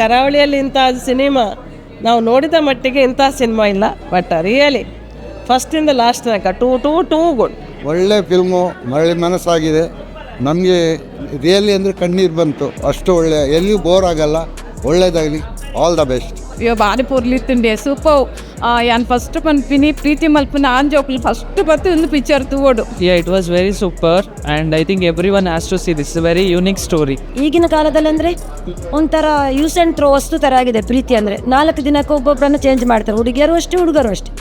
ಕರಾವಳಿಯಲ್ಲಿ ಇಂಥ ಸಿನಿಮಾ ನಾವು ನೋಡಿದ ಮಟ್ಟಿಗೆ ಇಂಥ ಸಿನಿಮಾ ಇಲ್ಲ. ಬಟ್ ರಿಯಲಿ ಫಸ್ಟಿಂದ ಲಾಸ್ಟ್ ತನಕ ಟೂ ಗುಡ್. ಒಳ್ಳೆ ಫಿಲ್ಮು, ಮಳೆ ಮನಸ್ಸಾಗಿದೆ. ನಮಗೆ ರಿಯಲಿ ಅಂದರೆ ಕಣ್ಣೀರು ಬಂತು. ಅಷ್ಟು ಒಳ್ಳೆ, ಎಲ್ಲಿಯೂ ಬೋರ್ ಆಗಲ್ಲ. ಒಳ್ಳೇದಾಗಲಿ, ಆಲ್ ದ ಬೆಸ್ಟ್. ಇವ ಬಾರಿ ಪೂರ್ಲಿತ್ತುಂಡೆ ಸೂಪರ್. ಯಾನ್ ಫಸ್ಟ್ ಪನ್ಪಿನಿ ಪ್ರೀತಿ ಮಲ್ಪನ ಆಂಜೋಕ್ಲು ಫಸ್ಟ್ ಬತ್ತು ಒಂದು picture ತೂವೋಡು. Yeah, it was very super and I think everyone has to see this. It's a very unique story. ಈಗಿನ ಕಾಲದಲ್ಲಿ ಅಂದರೆ ಒಂಥರ ಯೂಸ್ ಆ್ಯಂಡ್ ಥ್ರೋ ವಸ್ತು ಥರ ಆಗಿದೆ ಪ್ರೀತಿ ಅಂದರೆ. 4 ದಿನಕ್ಕೆ ಒಬ್ಬೊಬ್ಬರನ್ನು ಚೇಂಜ್ ಮಾಡ್ತಾರೆ, ಹುಡುಗಿಯರು ಅಷ್ಟೇ ಹುಡುಗರು ಅಷ್ಟೇ.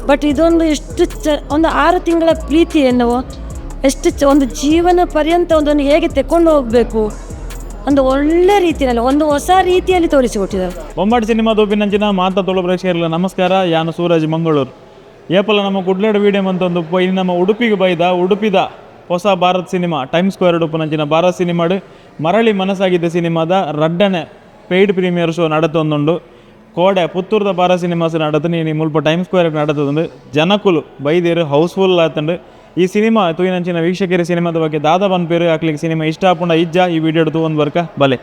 ಬಟ್ ಇದೊಂದು ಎಷ್ಟು ಒಂದು 6 ತಿಂಗಳ ಪ್ರೀತಿ ಎನ್ನುವ ಎಷ್ಟು ಒಂದು ಜೀವನ ಪರ್ಯಂತ ಒಂದನ್ನು ಹೇಗೆ ತೆಕ್ಕೊಂಡು ಹೋಗಬೇಕು ಒಂದು ಒಳ್ಳೆ ರೀತಿಯಲ್ಲಿ ಒಂದು ಹೊಸ ರೀತಿಯಲ್ಲಿ ತೋರಿಸಿಕೊಟ್ಟಿದ್ದಾರೆ. ಬೊಂಬಾಟ್ ಸಿನಿಮಾ ದೋಪಿನಂಚಿನ ಮಾತಾ ತೊಳು ಪ್ರೇಕ್ಷಕರಿಲ್ಲ ನಮಸ್ಕಾರ. ಯಾನು ಸೂರಜ್ ಮಂಗಳೂರು ಏಪಲ್ಲ ನಮ್ಮ ಕುಡ್ಲೇಡು ವೀಡಿಯೋ ಅಂತಂದು ಇನ್ನು ನಮ್ಮ ಉಡುಪಿಗೆ ಉಡುಪಿದ ಹೊಸ ಭಾರತ್ ಸಿನಿಮಾ ಟೈಮ್ ಸ್ಕ್ವೇರ್ ಉಡುಪಿನಂಚಿನ ಭಾರತ್ ಸಿನಿಮಾಡು ಮರಳಿ ಮನಸ್ಸಾಗಿದ್ದ ಸಿನಿಮಾದ ರಡ್ಡನೆ ಪೇಯ್ಡ್ ಪ್ರೀಮಿಯರ್ ಶೋ ನಡತೊಂದುಂಡು ಕೋಡೆ ಪುತ್ತೂರದ ಭಾರತ್ ಸಿನಿಮಾಸ್ ನಡತು ನೀನು ಮುಲ್ಪ ಟೈಮ್ ಸ್ಕ್ವೇರ್ ನಡತೊಂದು ಜನಕುಲು ಬೈದೇರು ಹೌಸ್ಫುಲ್ ಆತಂಡು. ಈ ಸಿನಿಮಾ ತೂಯಿನಂಚಿನ ವೀಕ್ಷಕರ ಸಿನಿಮಾದ ಬಗ್ಗೆ ದಾದ ಬಂದ್ಪೇರು ಹಾಕ್ಲಿಕ್ಕೆ ಸಿನಿಮಾ ಇಷ್ಟ ಆಪುಂಡ ಇಜ್ಜ ಈ ವಿಡಿಯೋ ಒಂದು ವರ್ಕ ಬಲೆ.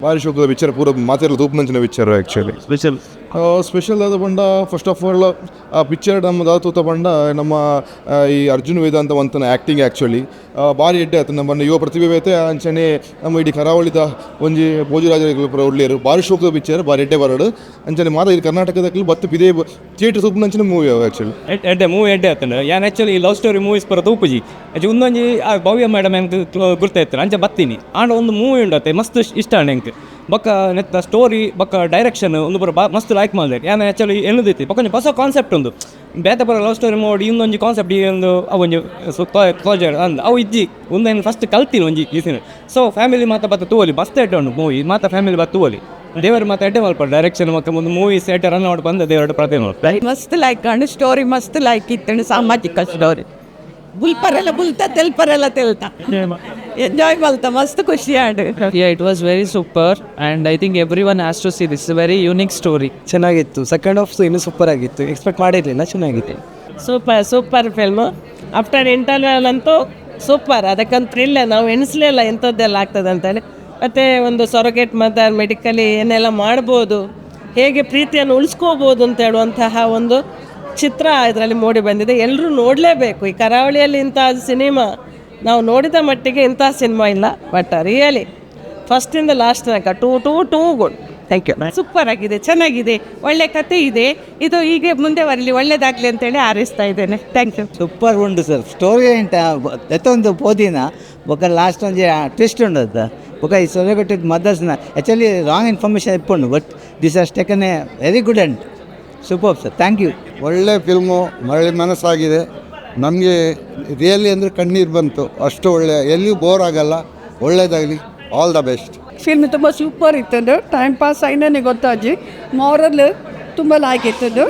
ಭಾರಿ ಶೋಕದ ವಿಚಾರ ಪೂರ ಮಾತೆಲ್ಲ ತೂಪನಂಚಿನ ವಿಚಾರ ಆ್ಯಕ್ಚುಲಿ ಸ್ಪೆಷಲ್ ಆದ ಬಂಡ ಫಸ್ಟ್ ಆಫ್ ಆಲ್ ಆ ಪಿಕ್ಚರ್ ನಮ್ಮದು ತೂತ ಬಂಡ ನಮ್ಮ ಈ ಅರ್ಜುನ್ ವೇದಾಂತ ವಂತನ ಆ್ಯಕ್ಟಿಂಗ್ ಆ್ಯಕ್ಚುಲಿ ಭಾರಿ ಎಡ್ಡೆ ಆಯ್ತು. ನಮ್ಮ ಯುವ ಪ್ರತಿಭೆ ಐತೆ ಅಂಚನೆ ನಮ್ಮ ಇಡೀ ಕರಾವಳಿದ ಒಂಜಿ ಭೋಜರಾಜರು ಒಳ್ಳೆಯರು ಭಾರಿ ಶೋಕದ ಪಿಕ್ಚರ್ ಭಾರಿ ಎಡ್ಡೆ ಬರೋಡು ಅಂಚನೆ ಮಾತ ಇದು ಕರ್ನಾಟಕದಲ್ಲಿ ಬತ್ತು ಇದೇ ಥಿಯೇಟರ್ ತೂಪನಂಚಿನ ಮೂವಿ ಅವು ಆ್ಯಕ್ಚುಲಿ ಎಡ್ಡೆ ಮೂವಿ ಎಡ್ಡೆ ಆಯ್ತಾನೆ. ಯಾನ್ ಆ್ಯಕ್ಚುಲಿ ಲವ್ ಸ್ಟೋರಿ ಮೂವೀಸ್ ಬರೋದು ಉಪ್ಪುಜಿ ಅಜ್ಜಿ ಒಂದೊಂಜಿ ಭವ್ಯ ಮೇಡಮ್ ಹೆಂಗೆ ಗುರ್ತಾಯ್ತಾನೆ ಅಂಚೆ ಬತ್ತೀನಿ ಆಂಡ ಒಂದು ಮೂವಿ ಉಂಡತ್ತೆ ಮಸ್ತ್ ಇಷ್ಟ ಹೆಂಗೆ ಬೊಕ್ಕ ನೆತ್ತ ಸ್ಟೋರಿ ಬೊಕ್ಕ ಡೈರೆಕ್ಷನ್ ಒಂದು ಬರೋ ಮಸ್ತ್ ಲೈಕ್ ಮಾಡಿದೆ. ಯಾನು ಆ್ಯಕ್ಚುಲಿ ಎನ್ನದೈತಿ ಬೊಕ್ಕ ಹೊಸ ಕಾನ್ಸೆಪ್ಟ್ ಒಂದು ಬೇತೆ ಬರೋ ಲವ್ ಸ್ಟೋರಿ ನೋಡಿ ಇನ್ನೊಂದು ಕಾನ್ಸೆಪ್ಟ್ ಈ ಒಂದು ಅವೊಂದು ಕ್ಲೋಜರ್ ಅಂದ್ ಅವು ಇಜ್ಜಿ ಒಂದೇನು ಫಸ್ಟ್ ಕಲ್ತೀನಿ ಒಂಜಿ ಈ ಸಿನಿಮಾ. ಸೊ ಫ್ಯಾಮಿಲಿ ಮಾತ್ರ ಬತ್ತ ತೂವಲಿ ಮಸ್ತ್ ಎಡ್ಡೆ ಉಂಡು ಮೂವಿ ಮಾತ್ರ ಫ್ಯಾಮಿಲಿ ಬತ್ತ ತೂವಲಿ ದೇವರು ಮಾತ್ರ ಎಡ್ಡೆ ಮಲ್ಪ ಡೈರೆಕ್ಷನ್ ಮತ್ತು ಒಂದು ಮೂವಿ ಸೆಟ್ ರನ್ ಔಟ್ ಬಂದ ದೇವರ ಪ್ರತಿ ನೋಡಿ ಮಸ್ತ್ ಲೈಕ್ ಅಂಡ್ ಸ್ಟೋರಿ ಮಸ್ತ್ ಲೈಕ್ ಇತ್ತು. ಸಾಮಾಜಿಕ ಸ್ಟೋರಿ ಬುಲ್ಪರೆಲ್ಲ ಬುಲ್ತಾ ತೆಲ್ಪರೆಲ್ಲ ತೆಲ್ತಾ ಎಂಜಾಯ್ ಮಲ್ತಾ ಮಸ್ತ್ ಖುಷಿ ಆಡು. Yeah, it was very super and I think everyone has to see this. It's a very unique story. ಚೆನ್ನಾಗಿತ್ತು. ಸೆಕೆಂಡ್ ಹಾಫ್ ಇನ್ನೂ ಸೂಪರ್ ಆಗಿತ್ತು, ಎಕ್ಸ್ಪೆಕ್ಟ್ ಮಾಡಿರಲಿಲ್ಲ, ಚೆನ್ನಾಗಿತ್ತು. Super film. ಆಫ್ಟರ್ ಇಂಟರ್ವ್ಯೂಲ್ ಅಂತೂ ಸೂಪರ್. ಅದಕ್ಕಂತ ಇಲ್ಲ ನಾವು ಎಣಿಸ್ಲಿಲ್ಲ ಎಂಥದ್ದೆಲ್ಲ ಆಗ್ತದೆ ಅಂತೇಳಿ. ಮತ್ತು ಒಂದು ಸೊರಗೇಟ್ ಮದರ್ ಮೆಡಿಕಲಿ ಏನೆಲ್ಲ ಮಾಡ್ಬೋದು, ಹೇಗೆ ಪ್ರೀತಿಯನ್ನು ಉಳಿಸ್ಕೋಬೋದು ಅಂತ ಹೇಳುವಂತಹ ಒಂದು ಚಿತ್ರ ಇದರಲ್ಲಿ ಮೂಡಿ ಬಂದಿದೆ. ಎಲ್ಲರೂ ನೋಡಲೇಬೇಕು. ಈ ಕರಾವಳಿಯಲ್ಲಿ ಇಂಥ ಸಿನಿಮಾ ನಾವು ನೋಡಿದ ಮಟ್ಟಿಗೆ ಇಂಥ ಸಿನಿಮಾ ಇಲ್ಲ. ಬಟ್ ರಿಯಲಿ ಫಸ್ಟಿಂದ ಲಾಸ್ಟ್ ತನಕ too good. Thank you. Super ಆಗಿದೆ, ಚೆನ್ನಾಗಿದೆ, ಒಳ್ಳೆ ಕತೆ ಇದೆ. ಇದು ಹೀಗೆ ಮುಂದೆ ಬರಲಿ, ಒಳ್ಳೇದಾಗಲಿ ಅಂತೇಳಿ ಹಾರೈಸ್ತಾ ಇದ್ದೇನೆ. Thank you. ಸೂಪರ್ ಉಂಡು ಸರ್. ಸ್ಟೋರಿ ಎಂಟ ಎತ್ತೊಂದು ಪೋದಿನ ಬೊಕ್ಕ ಲಾಸ್ಟ್ ಒಂದು ಟ್ವಿಸ್ಟ್ ಉಂಡದ ಬೊಕ್ಕ ಈ ಸೊಲಗೊಟ್ಟಿದ್ದ ಮದರ್ಸ್ನ ಆ್ಯಕ್ಚುಲಿ ರಾಂಗ್ ಇನ್ಫಾರ್ಮೇಷನ್ ಇಪ್ಪುಂಡು. But this has taken a very good and super sir. Thank you. ಒಳ್ಳೆ ಫಿಲ್ಮು, ಮಳೆ ಮನಸ್ಸಾಗಿದೆ. ನಮಗೆ ರಿಯಲಿ ಅಂದರೆ ಕಣ್ಣೀರು ಬಂತು. ಅಷ್ಟು ಒಳ್ಳೆ, ಎಲ್ಲಿಯೂ ಬೋರ್ ಆಗಲ್ಲ. ಒಳ್ಳೇದಾಗಲಿ, ಆಲ್ ದ ಬೆಸ್ಟ್. ಫಿಲ್ಮ್ ತುಂಬ ಸೂಪರ್ ಇತ್ತದು. ಟೈಮ್ ಪಾಸ್ ಐನೇ ಗೊತ್ತಾಜಿ. ಮಾರಲ್ ತುಂಬ ಲೈಕ್ ಇತ್ತದು.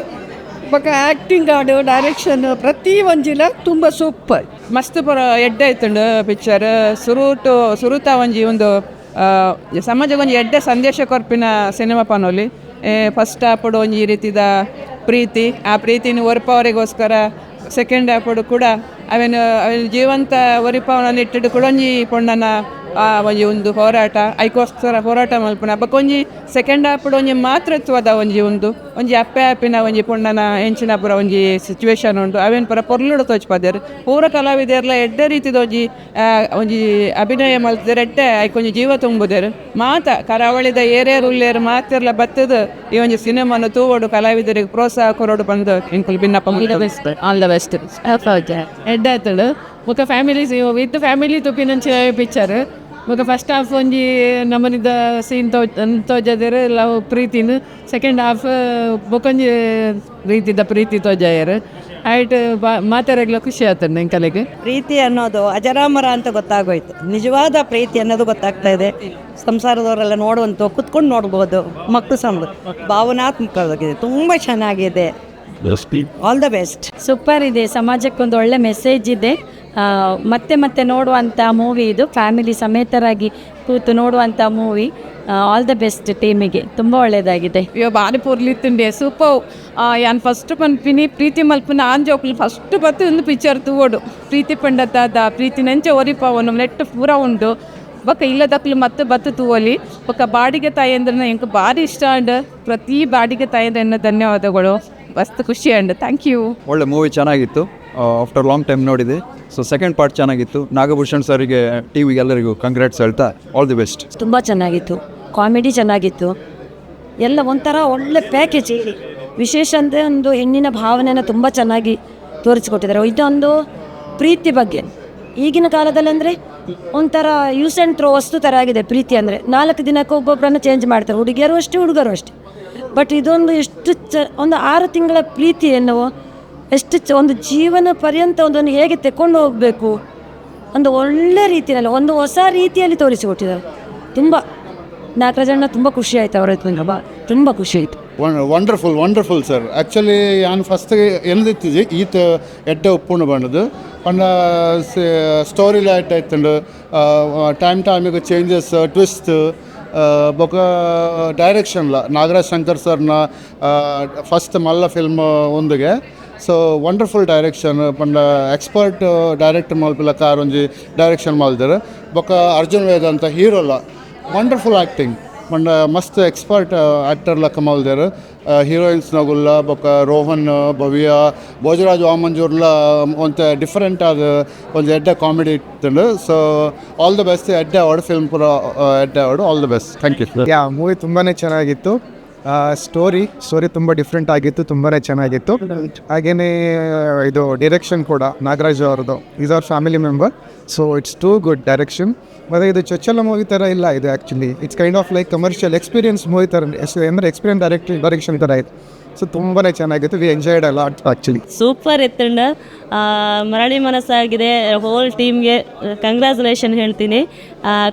ಬೊಕ್ಕ ಆ್ಯಕ್ಟಿಂಗ್ ಆಡು ಡೈರೆಕ್ಷನ್ ಪ್ರತಿ ಒಂಜಿಲ ತುಂಬ ಸೂಪರ್ ಮಸ್ತ್ ಪರ ಎಡ್ಡೆ ಇತ್ತಂಡು ಪಿಕ್ಚರ್. ಸುರುತ ಒಂಜಿ ಒಂದು ಸಮಾಜಕ್ಕೆ ಒಂಜಿ ಎಡ್ಡೆ ಸಂದೇಶ ಕೊರ್ಪಿನ ಸಿನಿಮಾ ಪನೋಲಿ. ಫಸ್ಟ್ ಆಪಡು ಒಂಜಿ ಈ ರೀತಿದ ಪ್ರೀತಿ, ಆ ಪ್ರೀತಿನ ಒರ್ಪವರಿಗೋಸ್ಕರ ಸೆಕೆಂಡ್ ಆಪಡು ಕೂಡ ಅವೇನು ಜೀವಂತ ಒರಿಪವನನ್ನು ಇಟ್ಟಿದ್ದು ಕೂಡ ಒಂಜಿ ಪೊಣ್ಣನ ಒಂಜಿ ಒಂದು ಹೋರಾಟ ಐಕೋಸ್ಕರ ಹೋರಾಟ ಮಲ್ಪನ ಬಕ್ಕ ಒಂಜಿ ಸೆಕೆಂಡ್ ಆಪಡು ಒಂಜಿ ಮಾತೃತ್ವದ ಒಂಜಿ ಅಪ್ಪೆ ಆಪಿನ ಒಂಜಿ ಪೊಣ್ಣನ ಹೆಂಚಿನ ಪುರ ಒಂಜಿ ಸಿಚುವೇಶನ್ ಉಂಟು. ಅವೇನು ಪುರ ಪೊರ್ಲುಡು ತೋಚ್ಪದೇರು ಪೂರ ಕಲಾವಿದರ್ಲ ಎಡ್ಡೆ ರೀತಿದ ಒಂಜಿ ಅಭಿನಯ ಮಲ್ತಿದ್ದಾರೆ. ಎಡ್ಡೆ ಐಕೊಂಜಿ ಜೀವ ತುಂಬುದೇರು ಮಾತ ಕರಾವಳಿದ ಏರಿಯರ್ ಉಳ್ಳೇರು ಮಾತಿರ್ಲ ಬತ್ತದು ಈ ಒಂಜಿ ಸಿನಿಮಾನು ತೂವೋಡು ಕಲಾವಿದರಿಗೆ ಪ್ರೋತ್ಸಾಹ ಕೊರೋಡು ಬಂದು ಇಂಕುಲ್ ಭಿನ್ನಪ್ಪ ಆಲ್ ದ ಬೆಸ್ಟ್. ಎಡ್ಡೆ ಆಯ್ತಳು ಮುಖ ಫ್ಯಾಮಿಲಿ ವಿತ್ ಫ್ಯಾಮಿಲಿ ತುಪ್ಪಿನಂಚ ಪಿಕ್ಚರ್. ಮುಖ ಫಸ್ಟ್ ಹಾಫ್ ಒಂಜಿ ನಮ್ಮನಿದ ಸೀನ್ ತೋಜದಿರು ಲವ್ ಪ್ರೀತಿನ. ಸೆಕೆಂಡ್ ಹಾಫ್ ಬೊಕೊಂಜಿ ರೀತಿದ ಪ್ರೀತಿ ತೋಜಾಯರು. ಆಯ್ತು ಮಾತಾಡೋಗ್ಲ ಖುಷಿ ಆಯ್ತು ನಂಗೆ ಕಲೆಗೆ. ಪ್ರೀತಿ ಅನ್ನೋದು ಅಜರಾಮರ ಅಂತ ಗೊತ್ತಾಗೋಯ್ತು. ನಿಜವಾದ ಪ್ರೀತಿ ಅನ್ನೋದು ಗೊತ್ತಾಗ್ತಾ ಇದೆ. ಸಂಸಾರದವರೆಲ್ಲ ನೋಡುವಂಥ ಕುತ್ಕೊಂಡು ನೋಡ್ಬೋದು. ಮಕ್ಕಳು ಭಾವನಾತ್ಮಕವಾಗಿದೆ, ತುಂಬ ಚೆನ್ನಾಗಿದೆ. All the best. ಸೂಪರ್ ಇದೆ, ಸಮಾಜಕ್ಕೊಂದು ಒಳ್ಳೆ ಮೆಸೇಜ್ ಇದೆ. ಮತ್ತೆ ಮತ್ತೆ ನೋಡುವಂಥ ಮೂವಿ ಇದು, ಫ್ಯಾಮಿಲಿ ಸಮೇತರಾಗಿ ಕೂತು ನೋಡುವಂಥ ಮೂವಿ. ಆಲ್ ದ ಬೆಸ್ಟ್ ಟೀಮಿಗೆ, ತುಂಬ ಒಳ್ಳೆಯದಾಗಿದೆ. ಇವ ಬಾರಿ ಪೂರ್ಲಿತ್ತುಂಡೆ ಸೂಪರ್. ಯಾನ್ ಫಸ್ಟ್ ಪನ್ಪಿನಿ ಪ್ರೀತಿ ಮಲ್ಪನ ಆಂಜೋಕ್ಲು ಫಸ್ಟ್ ಬತ್ತು ಒಂದು ಪಿಕ್ಚರ್ ತೂವೋಡು ಪ್ರೀತಿ ಪಂಡತಾದ ಪ್ರೀತಿ ನಂಚೆ ಒರಿಪಾವನು ನೆಟ್ ಪೂರ ಉಂಡು. ಬೊಕ್ಕ ಇಲ್ಲದಕ್ಲು ಮತ್ತೆ ಬತ್ತು ತೂವಲಿ. ಬೊಕ್ಕ ಬಾಡಿಗೆ ತಾಯಿ ಅಂದ್ರೆ ಎಂಕ್ ಭಾರಿ ಇಷ್ಟ ಅಂಡ್ ಪ್ರತಿ ಬಾಡಿಗೆ ತಾಯಿ ಅಂದ್ರೆ ಧನ್ಯವಾದಗಳು. ಮಸ್ತ್ ಖುಷಿ ಅಂಡ್ ಥ್ಯಾಂಕ್ ಯು. ಒಳ್ಳೆ ಮೂವಿ ಚೆನ್ನಾಗಿತ್ತು, ಆಫ್ಟರ್ ಲಾಂಗ್ ಟೈಮ್ ನೋಡಿದೆ. ಸೊ ಸೆಕೆಂಡ್ ಪಾರ್ಟ್ ಚೆನ್ನಾಗಿತ್ತು. ನಾಗಭೂಷಣ್ ಸರಿಗೆ, ಟಿವಿಗೆ ಎಲ್ಲರಿಗೂ ಕಂಗ್ರಾಟ್ಸ್ ಹೇಳ್ತಾ ಆಲ್ ದಿ ಬೆಸ್ಟ್. ತುಂಬ ಚೆನ್ನಾಗಿತ್ತು, ಕಾಮಿಡಿ ಚೆನ್ನಾಗಿತ್ತು, ಎಲ್ಲ ಒಂಥರ ಒಳ್ಳೆ ಪ್ಯಾಕೇಜ್. ವಿಶೇಷ ಅಂದರೆ ಒಂದು ಹೆಣ್ಣಿನ ಭಾವನೆಯನ್ನು ತುಂಬ ಚೆನ್ನಾಗಿ ತೋರಿಸಿಕೊಟ್ಟಿದ್ದಾರೆ. ಇದೊಂದು ಪ್ರೀತಿ ಬಗ್ಗೆ ಈಗಿನ ಕಾಲದಲ್ಲಿ ಅಂದರೆ ಒಂಥರ ಯೂಸ್ ಆ್ಯಂಡ್ ಥ್ರೋ ವಸ್ತು ಥರ ಆಗಿದೆ ಪ್ರೀತಿ ಅಂದರೆ. 4 ದಿನಕ್ಕೆ ಒಬ್ಬೊಬ್ಬರನ್ನು ಚೇಂಜ್ ಮಾಡ್ತಾರೆ, ಹುಡುಗಿಯರು ಅಷ್ಟೇ ಹುಡುಗರು ಅಷ್ಟೇ. ಬಟ್ ಇದೊಂದು ಎಷ್ಟು ಒಂದು 6 ತಿಂಗಳ ಪ್ರೀತಿ ಎನ್ನುವ ಎಷ್ಟು ಒಂದು ಜೀವನ ಪರ್ಯಂತ ಒಂದನ್ನು ಹೇಗೆ ತೆಕ್ಕೊಂಡು ಹೋಗಬೇಕು ಒಂದು ಒಳ್ಳೆ ರೀತಿಯಲ್ಲಿ, ಒಂದು ಹೊಸ ರೀತಿಯಲ್ಲಿ ತೋರಿಸಿಕೊಟ್ಟಿದ್ದಾರೆ. ತುಂಬ ನಾಗರಾಜಣ್ಣ ತುಂಬ ಖುಷಿ ಆಯಿತು, ಅವರ ತುಂಬ ಖುಷಿ ಆಯಿತು. Wonderful sir. ಆ್ಯಕ್ಚುಲಿ ನಾನು ಫಸ್ಟ್ ಎಲ್ಲಿತ್ತಿದ್ದೆ ಈತ ಎಡ್ಡ ಉಪ್ಪುಂಡು ಬಂದದ್ದು ಪಂಡ ಸ್ಟೋರಿ ಲೈಟ್ ಆಯ್ತಂಡು ಟೈಮಿಗೆ ಚೇಂಜಸ್ ಟ್ವಿಸ್ಟ್ ಬೊಕ ಡೈರೆಕ್ಷನ್ಲ ನಾಗರಾಜ್ ಶಂಕರ್ ಸರ್ನ ಫಸ್ಟ್ ಮಲ್ಲ ಫಿಲ್ಮ್ ಒಂದಿಗೆ. ಸೊ ವಂಡರ್ಫುಲ್ ಡೈರೆಕ್ಷನ್ ಪಂಡ ಎಕ್ಸ್ಪರ್ಟ್ ಡೈರೆಕ್ಟರ್ ಮಲ್ಪಿಲ್ಲ ಕಾರೊಂಜಿ ಡೈರೆಕ್ಷನ್ ಮಲ್ದಿರು. ಬೊಕ ಅರ್ಜುನ್ ವೇದಾಂತ ಹೀರೋಲ್ಲ ವಂಡರ್ಫುಲ್ ಆ್ಯಕ್ಟಿಂಗ್ ಪಂಡ ಮಸ್ತ್ ಎಕ್ಸ್ಪರ್ಟ್ ಆ್ಯಕ್ಟರ್ ಲಕ್ಕ ಮಲ್ದೇರು. ಹೀರೋಯಿನ್ಸ್ನಾಗುಲ್ಲ ಬೊಕ ರೋಹನ್, ಭವ್ಯ, ಭೋಜರಾಜ್ ವಾಮಂಜೂರ್ಲ ಒಂದು ಡಿಫ್ರೆಂಟ್ ಆದ ಒಂದು ಎಡ್ಡೆ ಕಾಮಿಡಿ ಇತ್ತು. So all the best. ಎಡ್ಡೆ ಅವಾರ್ಡ್ ಫಿಲ್ಮ್ ಪೂರ ಎಡ್ಡೆ award. All the best. Thank you. Movie ತುಂಬಾ ಚೆನ್ನಾಗಿತ್ತು. ಸ್ಟೋರಿ ತುಂಬ ಡಿಫ್ರೆಂಟ್ ಆಗಿತ್ತು, ತುಂಬಾ ಚೆನ್ನಾಗಿತ್ತು. ಹಾಗೆಯೇ ಇದು ಡೈರೆಕ್ಷನ್ ಕೂಡ ನಾಗರಾಜ್ ಅವ್ರದ್ದು, is our family member. So it's too good direction. ಮತ್ತು ಇದು ಚೊಚ್ಚಲ ಮೂವಿ ಥರ ಇಲ್ಲ, ಇದು actually it's kind of like commercial experience movie ಥರ ಅಂದರೆ ಎಕ್ಸ್ಪೀರಿಯನ್ಸ್ ಡೈರೆಕ್ಷನ್ ಥರ ಇದೆ. ಸೊ ತುಂಬಾ ಚೆನ್ನಾಗಿತ್ತು. We enjoyed a lot actually. Super ಎತ್ತಂಡ ಮರಳಿ ಮನಸ್ಸಾಗಿದೆ. ಹೋಲ್ ಟೀಮ್ಗೆ ಕಂಗ್ರ್ಯಾಚುಲೇಷನ್ ಹೇಳ್ತೀನಿ.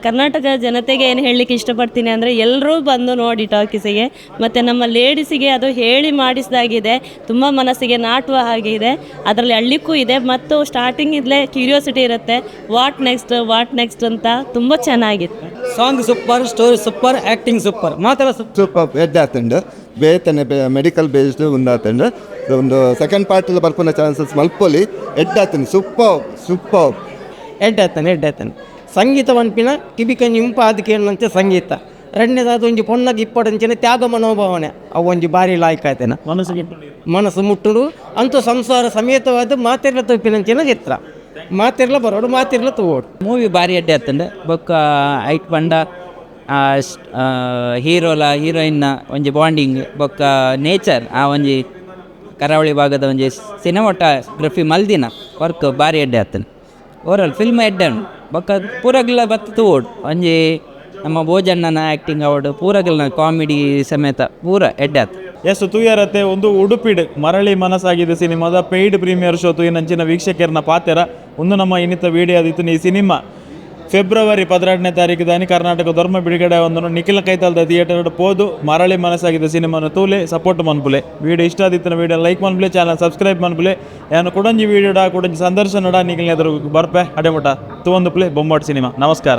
ಕರ್ನಾಟಕ ಜನತೆಗೆ ಏನು ಹೇಳಲಿಕ್ಕೆ ಇಷ್ಟಪಡ್ತೀನಿ ಅಂದರೆ ಎಲ್ಲರೂ ಬಂದು ನೋಡಿ ಟಾಕೀಸಿಗೆ. ಮತ್ತು ನಮ್ಮ ಲೇಡೀಸಿಗೆ ಅದು ಹೇಳಿ ಮಾಡಿಸಿದಾಗಿದೆ, ತುಂಬ ಮನಸ್ಸಿಗೆ ನಾಟುವ ಹಾಗೆ ಇದೆ. ಅದರಲ್ಲಿ ಅಳ್ಳಿಕ್ಕೂ ಇದೆ ಮತ್ತು ಸ್ಟಾರ್ಟಿಂಗ್ ಇದ್ಲೇ ಕ್ಯೂರಿಯಾಸಿಟಿ ಇರುತ್ತೆ, ವಾಟ್ ನೆಕ್ಸ್ಟ್ ಅಂತ. ತುಂಬ ಚೆನ್ನಾಗಿತ್ತು. Song super, story super, acting super, ಮಾತ್ರ ಸೂಪರ್ ಎಡ್ಡಾತಂಡು ಬೇತನೆ ಮೆಡಿಕಲ್ ಬೇಸ್ಡ್ ಉಂದಾತಂಡು. ಒಂದು ಸೆಕೆಂಡ್ ಪಾರ್ಟಲ್ಲಿ ಬರ್ಪುನ ಚಾನ್ಸಸ್ ಮಲ್ಪೊಲಿ ಎಡ್ಡಾತನು ಸೂಪರ್ ಎಡ್ಡಾತನೆ ಸಂಗೀತ ಪನ್ಪಿನ ಕಿಬಿಕಂಜಿ ಇಂಪಾದ ಕೇಳಂತೆ ಸಂಗೀತ. ಎರಡನೇದಾದ ಒಂಜಿ ಪೊಣ್ಣಗೆ ಇಪ್ಪಡಂಚಿನ ತ್ಯಾಗ ಮನೋಭಾವನೆ ಅವು ಒಂಜಿ ಭಾರಿ ಲಾಯ್ಕ್ ಆಯ್ತೇನೆ. ಮನಸ್ಸು ಮುಟ್ಟುಡು ಅಂತೂ ಸಂಸಾರ ಸಮೇತವಾದ ಮಾತೆರ್ಲ ತಪ್ಪಿನಂಚಿನ ಚಿತ್ರ. ಮಾತೆರ್ಲ ಬರೋಡು, ಮಾತೆರ್ಲ ತಗೋಡು. ಮೂವಿ ಭಾರಿ ಅಡ್ಡೆ ಆತಂಡ. ಬೊಕ್ಕ ಐಟ್ ಪಂಡ ಹೀರೋಲ ಹೀರೋಯಿನ್ನ ಒಂಜಿ ಬಾಂಡಿಂಗ್ ಬೊಕ್ಕ ನೇಚರ್ ಆ ಒಂಜಿ ಕರಾವಳಿ ಭಾಗದ ಒಂಜಿ ಸಿನಿಮಾಟೋಗ್ರಫಿ ಮಲ್ದಿನ ವರ್ಕ್ ಭಾರಿ ಎಡ್ಡೆ ಆತನ. ಓವರಾಲ್ ಫಿಲ್ಮ್ ಎಡ್ಡೆ ಬೊಕ್ಕ ಪೂರಗ್ಲ ಬತ್ತು ತೂಡು ಒಂಜಿ ನಮ್ಮ ಭೋಜಣ್ಣನ ಆ್ಯಕ್ಟಿಂಗ್ ಅವಾರ್ಡ್ ಪೂರಗ್ಲ ಕಾಮಿಡಿ ಸಮೇತ ಪೂರ ಎಡ್ಡೆ ಆತ. ಎಷ್ಟು ತೂಯರತ್ತೆ ಒಂದು ಉಡುಪಿಡ್ ಮರಳಿ ಮನಸ್ಸಾಗಿದೆ ಸಿನಿಮಾದ ಪೇಯ್ಡ್ ಪ್ರೀಮಿಯರ್ ಶೋ ತೂಯಿನಂಚಿನ ವೀಕ್ಷಕರನ್ನ ಪಾತೆರ ಒಂದು ನಮ್ಮ ಇನ್ನಿತ ವೀಡಿಯೋ ಆದಿತ್ತು. ಈ ಸಿನಿಮಾ ಫೆಬ್ರವರಿ 12ನೇ ತಾರೀಕು ದಾನಿ ಕರ್ನಾಟಕ ಧರ್ಮ ಬಿಡುಗಡೆ ಒಂದನ್ನು ನಿಖಿಲ ಕೈತಾಲ್ದ ಥಿಯೇಟರ್ ಪೋದು ಮರಳಿ ಮನಸ್ಸಾಗಿದೆ ಸಿನಿಮಾನ ತೂಲೆ ಸಪೋರ್ಟ್ ಮನ್ಪುಲೆ. ವೀಡಿಯೋ ಇಷ್ಟ ಆದಿತ್ತು ವೀಡಿಯೋ ಲೈಕ್ ಮನ್ಪುಲೆ, ಚಾನಲ್ ಸಬ್ಸ್ಕ್ರೈಬ್ ಮನ್ಪುಲೆ. ಏನು ಕುಡಂಜಿ ವೀಡಿಯೋಡ ಕುಡಂಜಿ ಸಂದರ್ಶನಡ ನಿಖಿಲ್ ಎದುರು ಬರ್ಪೆ ಅಡೆಮುಟ ತೂವೊಂದು ಪ್ಲೇ ಬೊಂಬಾಟ್ ಸಿನಿಮಾ. ನಮಸ್ಕಾರ.